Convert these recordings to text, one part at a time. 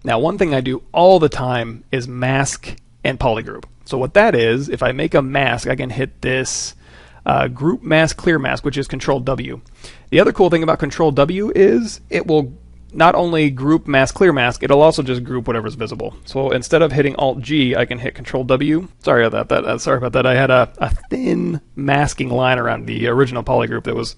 Now, one thing I do all the time is mask and polygroup. So what that is, if I make a mask, I can hit this group mask, clear mask, which is Control W. The other cool thing about Control W is it will not only group mask, clear mask, it'll also just group whatever's visible. So instead of hitting Alt G, I can hit Control W. Sorry about that. I had a thin masking line around the original polygroup that was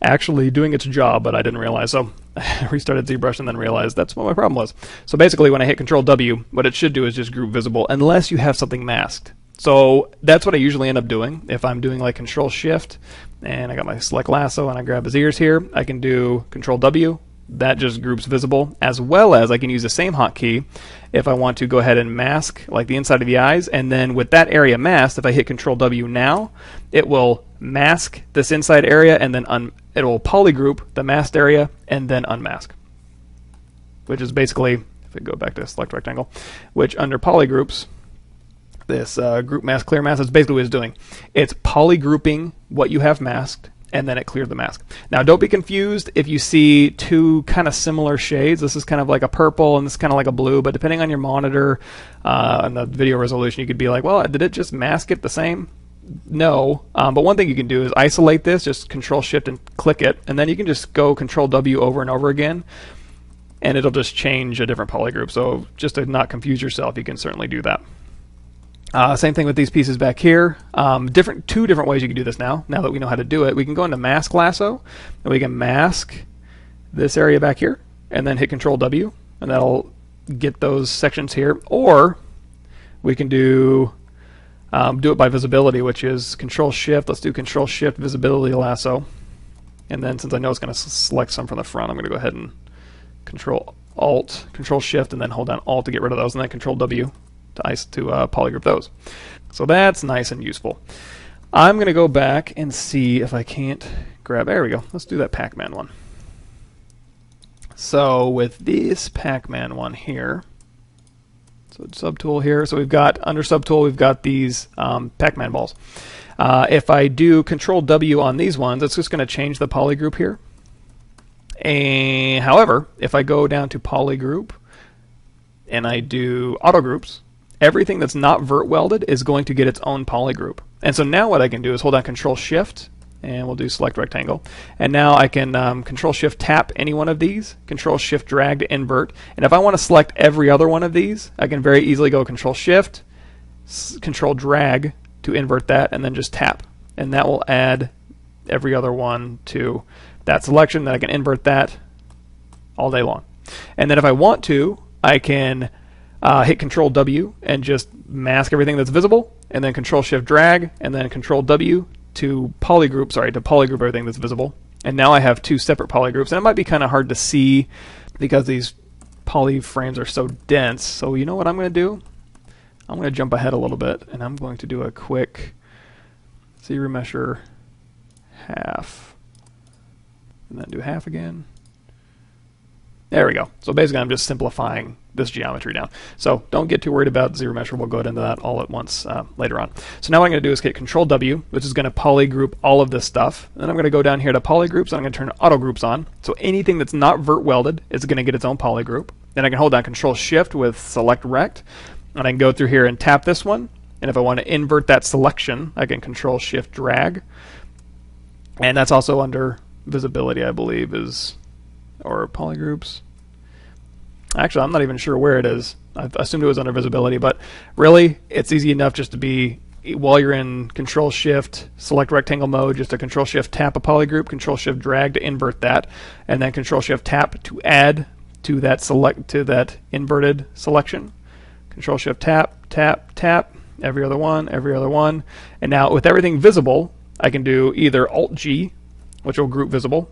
actually doing its job, but I didn't realize. So I restarted ZBrush and then realized that's what my problem was. So basically, when I hit Control W, what it should do is just group visible, unless you have something masked. So that's what I usually end up doing. If I'm doing like Control Shift, and I got my select lasso, and I grab his ears here, I can do Control W. That just groups visible, as well as I can use the same hotkey if I want to go ahead and mask like the inside of the eyes, and then with that area masked, if I hit Control W now, it will mask this inside area, and then it will polygroup the masked area and then unmask, which is basically, if we go back to select rectangle, which under polygroups, this group mask, clear mask, that's basically what it's doing. It's polygrouping what you have masked, and then it cleared the mask. Now, don't be confused if you see two kind of similar shades. This is kind of like a purple, and this is kind of like a blue, but depending on your monitor and the video resolution, you could be like, well, did it just mask it the same? No, but one thing you can do is isolate this, just Control Shift and click it, and then you can just go Control W over and over again, and it'll just change a different polygroup. So just to not confuse yourself, you can certainly do that. Same thing with these pieces back here. Two different ways you can do this now that we know how to do it. We can go into Mask Lasso, and we can mask this area back here, and then hit Control W, and that'll get those sections here. Or we can do it by visibility, which is Control Shift. Let's do Control Shift Visibility Lasso. And then since I know it's going to select some from the front, I'm going to go ahead and Control Shift, and then hold down Alt to get rid of those, and then Control W to polygroup those. So that's nice and useful. I'm going to go back and see if I can't grab, there we go. Let's do that Pac-Man one. So with this Pac-Man one here, so subtool here, so we've got, under subtool, we've got these Pac-Man balls. If I do Control W on these ones, it's just going to change the polygroup here. And however, if I go down to polygroup and I do auto groups, everything that's not vert welded is going to get its own polygroup. And so now what I can do is hold down Control Shift, and we'll do select rectangle. And now I can Control Shift tap any one of these, Control Shift drag to invert. And if I want to select every other one of these, I can very easily go Control Shift, Control drag to invert that, and then just tap. And that will add every other one to that selection. Then I can invert that all day long. And then if I want to, I can hit Control W and just mask everything that's visible, and then Control Shift drag, and then Control W to polygroup everything that's visible. And now I have two separate polygroups, and it might be kind of hard to see because these poly frames are so dense. So you know what I'm going to do? I'm going to jump ahead a little bit, and I'm going to do a quick Z-remesher half, and then do half again. There we go. So basically I'm just simplifying this geometry down. So don't get too worried about Z-remesher. We'll go into that all at once later on. So now what I'm going to do is hit Control W, which is going to polygroup all of this stuff. Then I'm going to go down here to polygroups, and I'm going to turn auto groups on. So anything that's not vert welded is going to get its own polygroup. Then I can hold down Control Shift with select rect, and I can go through here and tap this one. And if I want to invert that selection, I can Control Shift drag. And that's also under visibility, I believe, or polygroups. Actually, I'm not even sure where it is. I assumed it was under visibility, but really, it's easy enough just to be, while you're in Control Shift select rectangle mode, just to Control Shift tap a polygroup, Control Shift drag to invert that, and then Control Shift tap to add to that inverted selection. Control Shift tap, tap, tap, every other one, and now with everything visible, I can do either Alt G, which will group visible,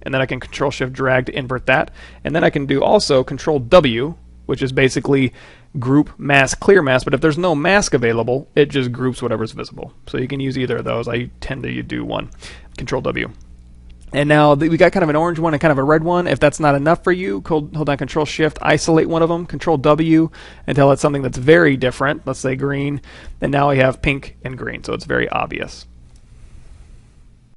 and then I can Control Shift drag to invert that, and then I can do also Control W, which is basically group mask, clear mask, but if there's no mask available, it just groups whatever's visible. So you can use either of those. I tend to do one, Control W. And now we got kind of an orange one and kind of a red one. If that's not enough for you, hold down Control Shift, isolate one of them, Control W until it's something that's very different, let's say green, and now we have pink and green, so it's very obvious.